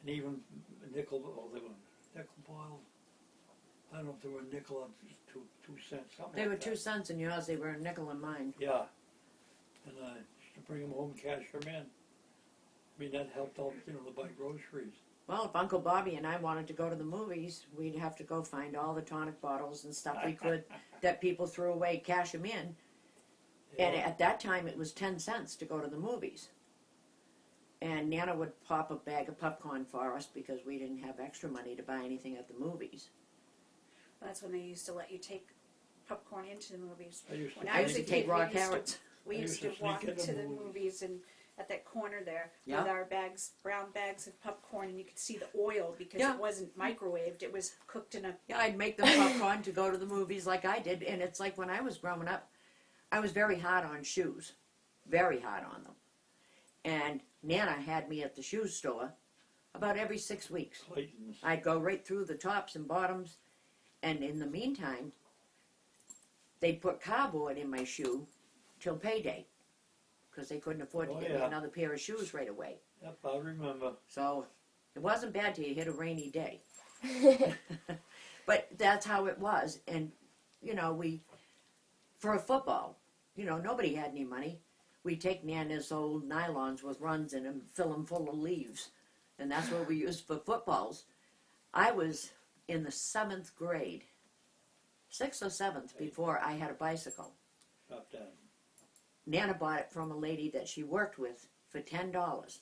And even nickel, oh, they were nickel boiled. I don't know if they were a nickel or 2 cents, something They like were that. 2 cents in yours, they were a nickel in mine. Yeah. And I used to bring them home, cash them in. I mean, that helped out, to buy groceries. Well, if Uncle Bobby and I wanted to go to the movies, we'd have to go find all the tonic bottles and stuff we could that people threw away, cash them in. Yeah. And at that time, it was 10 cents to go to the movies. And Nana would pop a bag of popcorn for us because we didn't have extra money to buy anything at the movies. That's when they used to let you take popcorn into the movies. When I used to take raw we used to- carrots. We I used used to to walk sneak into to the movies. movies and at that corner there Yeah. with our bags, brown bags of popcorn, and you could see the oil because Yeah. it wasn't microwaved; it was cooked in a. Yeah, I'd make them popcorn to go to the movies like I did. And it's like when I was growing up, I was very hard on shoes. Very hard on them. And Nana had me at the shoe store about every 6 weeks. Clayton's. I'd go right through the tops and bottoms. And in the meantime, they'd put cardboard in my shoe till payday. Because they couldn't afford to Oh, get me yeah. another pair of shoes right away. Yep, I remember. So it wasn't bad till you hit a rainy day. But that's how it was. And, for a football, nobody had any money. We'd take Nana's old nylons with runs in them, fill them full of leaves. And that's what we used for footballs. I was in the 7th grade, 6th or 7th, before I had a bicycle. Stop that. Nana bought it from a lady that she worked with for $10.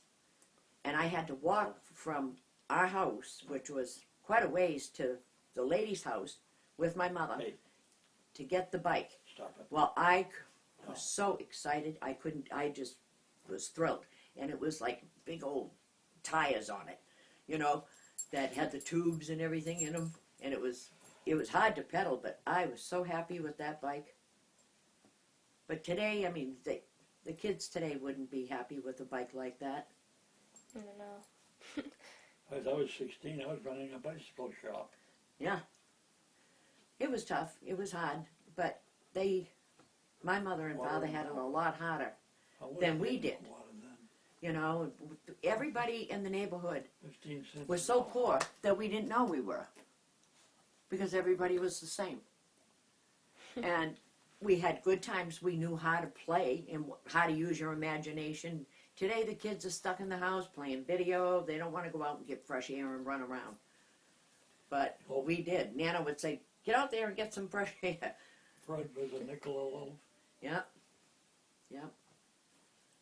And I had to walk from our house, which was quite a ways, to the lady's house with my mother Hey. to get the bike. Stop it. Well, I was so excited, I just was thrilled. And it was like big old tires on it, that had the tubes and everything in them. And it was hard to pedal, but I was so happy with that bike. But today, I mean, the kids today wouldn't be happy with a bike like that. I don't know. As I was 16, I was running a bicycle shop. Yeah. It was tough. It was hard. But my mother and father had it a lot harder. I wasn't Than we getting did. a lot of them. Everybody in the neighborhood 15 cents. was so poor that we didn't know we were. Because everybody was the same. And we had good times. We knew how to play and how to use your imagination. Today the kids are stuck in the house playing video. They don't want to go out and get fresh air and run around. But we did. Nana would say, get out there and get some fresh air. Bread was a nickel a loaf. Yep. Yep.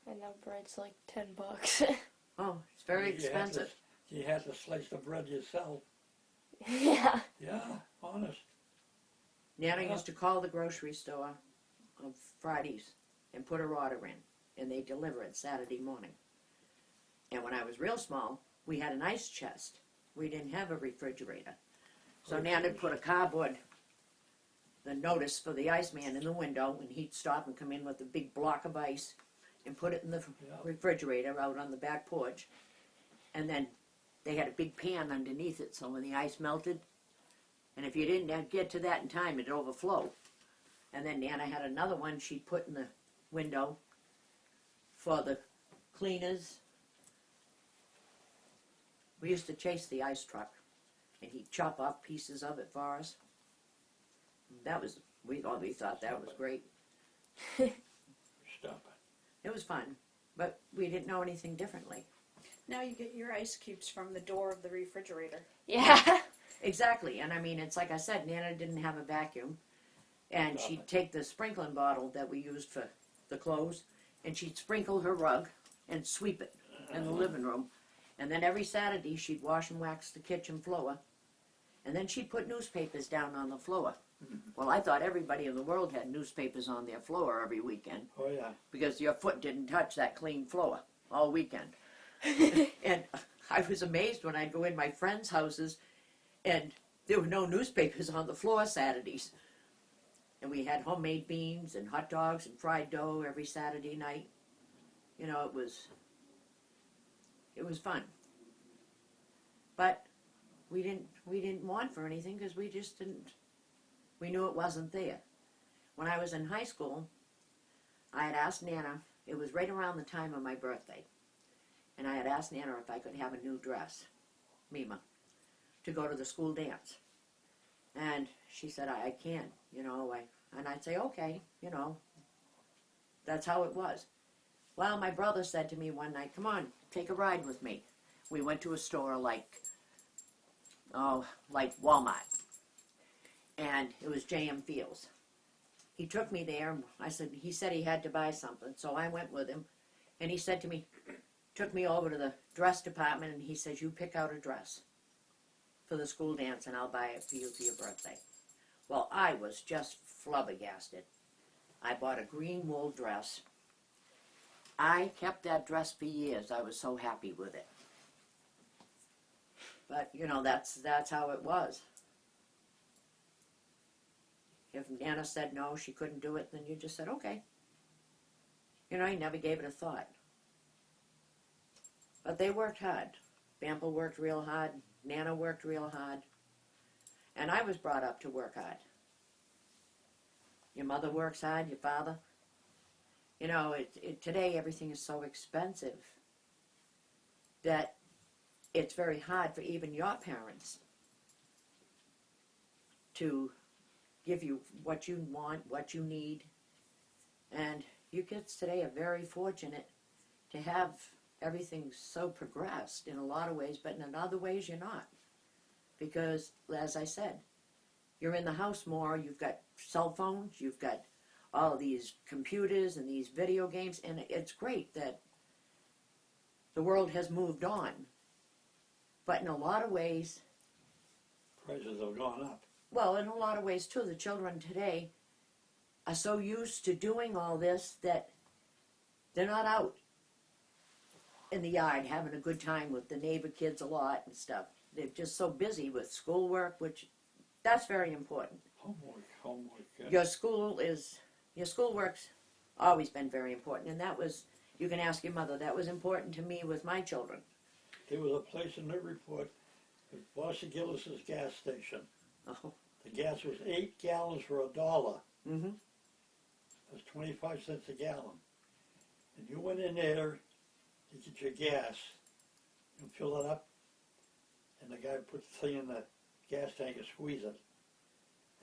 And now bread's like $10. Oh, it's very You had to- expensive. You had to slice the bread yourself. Yeah. Yeah, honest. Nana used to call the grocery store on Fridays and put her order in, and they deliver it Saturday morning. And when I was real small, we had an ice chest. We didn't have a refrigerator. So Nana'd put a cardboard, the notice for the iceman in the window, and he'd stop and come in with a big block of ice and put it in the Yeah. refrigerator out on the back porch. And then they had a big pan underneath it, so when the ice melted, and if you didn't get to that in time, it'd overflow. And then Nana had another one she'd put in the window for the cleaners. We used to chase the ice truck, and he'd chop off pieces of it for us. We thought that was great. Stop it. It was fun, but we didn't know anything differently. Now you get your ice cubes from the door of the refrigerator. Yeah. Exactly, and I mean, it's like I said, Nana didn't have a vacuum, and she'd take the sprinkling bottle that we used for the clothes, and she'd sprinkle her rug and sweep it in the living room, and then every Saturday she'd wash and wax the kitchen floor, and then she'd put newspapers down on the floor. Well, I thought everybody in the world had newspapers on their floor every weekend, Oh, yeah. because your foot didn't touch that clean floor all weekend. And I was amazed when I'd go in my friends' houses and there were no newspapers on the floor Saturdays. And we had homemade beans and hot dogs and fried dough every Saturday night. It was fun. But we didn't want for anything because we just didn't. We knew it wasn't there. When I was in high school, I had asked Nana, it was right around the time of my birthday, and I had asked Nana if I could have a new dress. Mima, to go to the school dance. And she said, I can't, you know, and I'd say, okay, you know, that's how it was. Well, my brother said to me one night, come on, take a ride with me. We went to a store like Walmart. And it was J.M. Fields. He took me there. He said he had to buy something, so I went with him. And he said to me, took me over to the dress department, and he says, you pick out a dress for the school dance, and I'll buy it for you for your birthday. Well, I was just flabbergasted. I bought a green wool dress. I kept that dress for years. I was so happy with it. But, you know, that's how it was. If Nana said no, she couldn't do it, then you just said, okay. You know, you never gave it a thought. But they worked hard. Bample worked real hard. Nana worked real hard. And I was brought up to work hard. Your mother works hard, your father. You know, today everything is so expensive that it's very hard for even your parents to give you what you want, what you need. And you kids today are very fortunate to have everything so progressed in a lot of ways, but in other ways you're not. Because, as I said, you're in the house more, you've got cell phones, you've got all these computers and these video games, and it's great that the world has moved on. But in a lot of ways, Prices have gone up. well, in a lot of ways too, the children today are so used to doing all this that they're not out in the yard having a good time with the neighbor kids a lot and stuff. They're just so busy with schoolwork, which that's very important. Homework. Yeah. Your schoolwork's always been very important, and that was, you can ask your mother, that was important to me with my children. There was a place in Newburyport, Bossy Gillis's gas station. Oh. The gas was 8 gallons for $1. Mm-hmm. It was 25 cents a gallon. And you went in there to get your gas and fill it up, and the guy put the thing in the gas tank and squeeze it.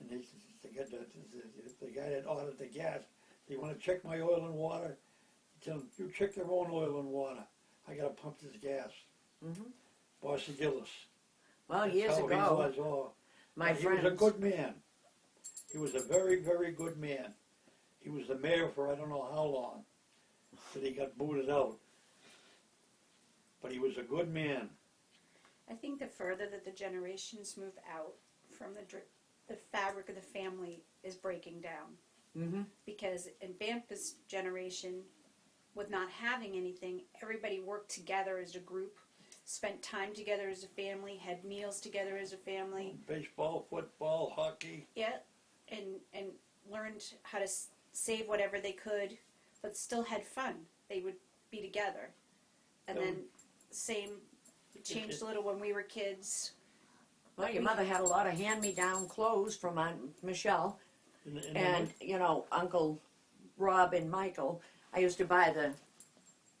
And the guy that ordered the gas, "Do you want to check my oil and water?" He tell him, "You check your own oil and water. I got to pump this gas." Mm-hmm. Bossy Gillis. Well, That's years how ago, he was. Oh. my He friends, was a good man. He was a very, very good man. He was the mayor for I don't know how long, till he got booted out. But he was a good man. I think the further that the generations move out from the fabric of the family is breaking down. mm-hmm. Because in Bampa's generation, with not having anything, everybody worked together as a group, spent time together as a family, had meals together as a family. Baseball, football, hockey. Yeah, and learned how to save whatever they could, but still had fun. They would be together. And then same, it changed a little when we were kids. Well, your mother had a lot of hand-me-down clothes from Aunt Michelle, and, you know, Uncle Rob and Michael. I used to buy the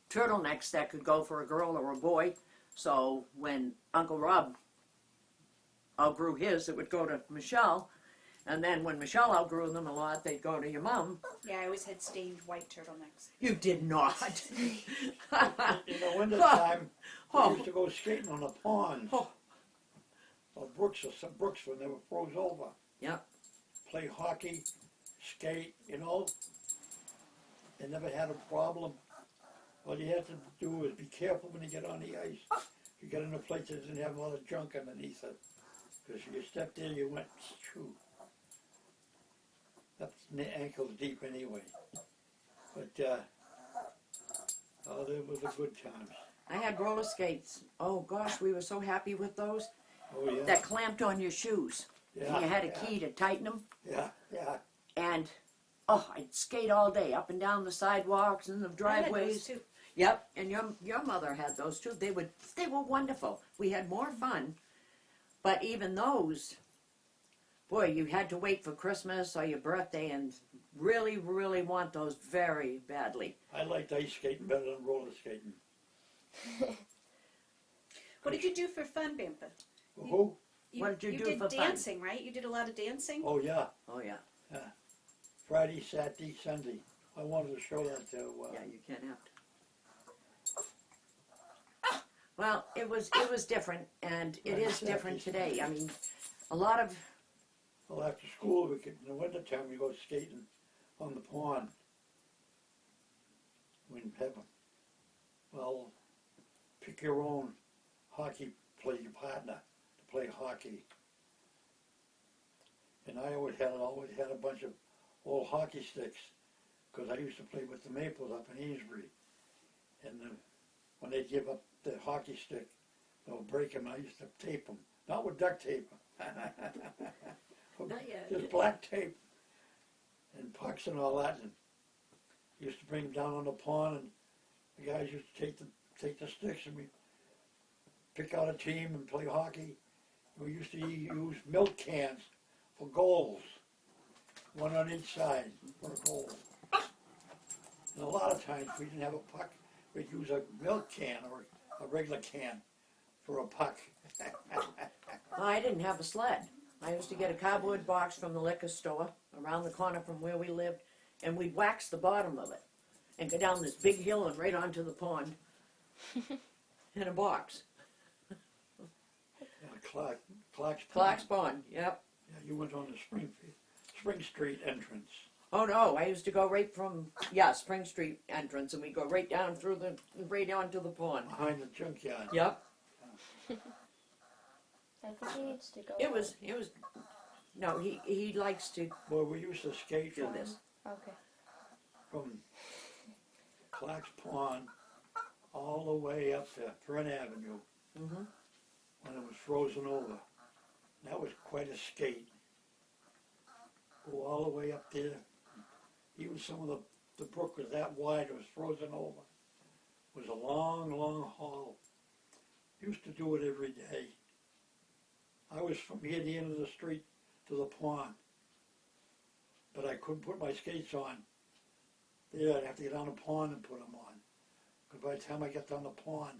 turtlenecks that could go for a girl or a boy, so when Uncle Rob outgrew his, it would go to Michelle, and then when Michelle outgrew them a lot, they'd go to your mom. Yeah, I always had stained white turtlenecks. You did not. In the wintertime, we Oh. used to go skating on the ponds. Oh. Or brooks when they were froze over. Yep. Play hockey, skate, you know. They never had a problem. All you had to do is be careful when you get on the ice. You get in a place that doesn't have a lot of junk underneath it. Because if you stepped there, you went, shoo. That's ankles deep anyway. But, oh, there was a good times. I had roller skates. Oh gosh, we were so happy with those. Oh, yeah. That clamped on your shoes. Yeah, And you had a yeah. key to tighten them. Yeah, yeah. And, oh, I'd skate all day up and down the sidewalks and the I had those driveways. too. Yep, and your mother had those too. They were wonderful. We had more fun. But even those, boy, you had to wait for Christmas or your birthday and really, really want those very badly. I liked ice skating better than roller skating. What did you do for fun, Bampa? Who? What did you do did for fun? dancing, right? You did a lot of dancing. Oh, yeah. Oh, yeah. Friday, Saturday, Sunday. I wanted to show that to, Yeah, you can't have to. Well, it was different, and it Right, is different exactly. today. I mean, a lot of, well, after school, we could, in the wintertime, we go skating on the pond. We'd have, well, pick your own hockey, play your partner to play hockey. And I always had a bunch of old hockey sticks, because I used to play with the Maples up in Amesbury. And when they'd give up the hockey stick, they'll break them. I used to tape them, not with duct tape, Not yet. just black tape and pucks and all that. And used to bring them down on the pond, and the guys used to take the sticks, and we pick out a team and play hockey. We used to use milk cans for goals, one on each side for a goal. And a lot of times we didn't have a puck, we'd use a milk can or a regular can for a puck. I didn't have a sled. I used to get a cardboard box from the liquor store around the corner from where we lived, and we'd wax the bottom of it and go down this big hill and right onto the pond in a box. Clark's Pond. Clark's Pond, yep. Yeah, you went on the Spring Street entrance. Oh no, I used to go right from, Spring Street entrance, and we go right down through right onto the pond. Behind the junkyard. Yep. I think he needs to go. It was, no, he likes to Well, we used to skate do this. Okay. from Clark's Pond all the way up to Fern Avenue Mm-hmm. when it was frozen over. That was quite a skate. Go all the way up there. Even some of the brook was that wide, it was frozen over. It was a long, long haul. Used to do it every day. I was from here to the end of the street to the pond. But I couldn't put my skates on. There, I'd have to get down the pond and put them on. Because by the time I got down the pond,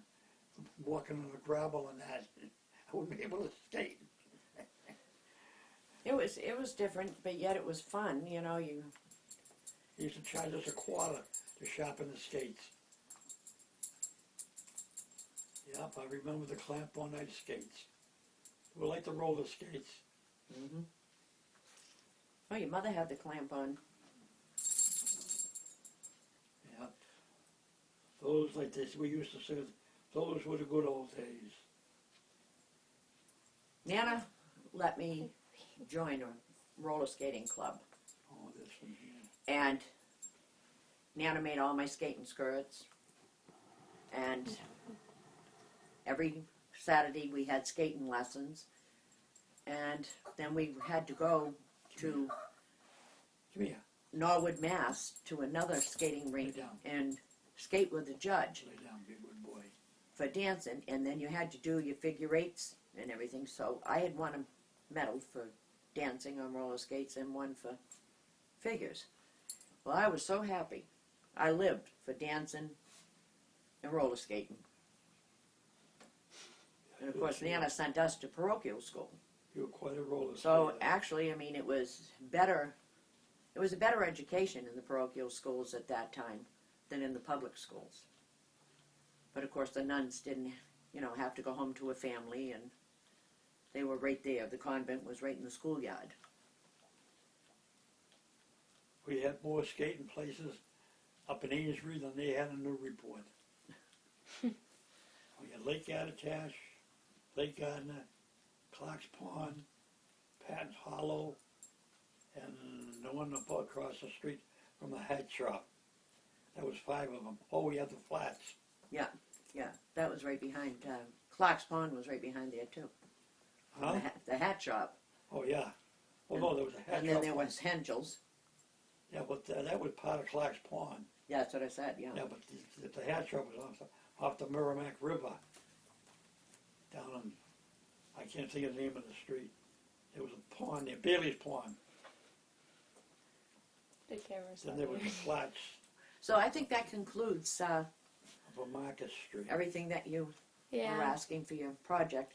walking on the gravel and that, I wouldn't be able to skate. It was different, but yet it was fun. You know, you He used to charge us $25 to sharpen the skates. Yep, I remember the clamp-on ice skates. They were like the roller skates. Mm-hmm. Oh, your mother had the clamp on. Yep. Those, like this, we used to say, those were the good old days. Nana let me join a roller skating club, Oh, this one here. and Nana made all my skating skirts, and every Saturday we had skating lessons, and then we had to go to Come here, Norwood, Mass, to another skating rink down. and skate with the judge lay down, big good boy. for dancing, and then you had to do your figure eights and everything. So I had won a medal for dancing on roller skates and one for figures. Well, I was so happy. I lived for dancing and roller skating. And of course, Nana sent us to parochial school. You were quite a roller So skater. actually, I mean, it was better. It was a better education in the parochial schools at that time than in the public schools. But of course, the nuns didn't, have to go home to a family, and they were right there. The convent was right in the schoolyard. We had more skating places up in Amesbury than they had in Newburyport. We had Lake Attitash, Lake Gardner, Clark's Pond, Patton's Hollow, and the one across the street from the hat shop. That was 5 of them. Oh, we had the flats. Yeah, that was right behind. Clark's Pond was right behind there too. Huh? The hat shop, Oh, yeah. Oh, no, there was a hat and then shop. there was Henschel's. Yeah, but that was part of Clark's Pond. Yeah, that's what I said. Yeah. Yeah, but the hat shop was off the Merrimack River. Down on, I can't think of the name of the street. There was a pond there, Bailey's Pond. The camera's Then not there was the here. flats So I think that concludes of a Market Street. everything that you We're Yeah. asking for your project.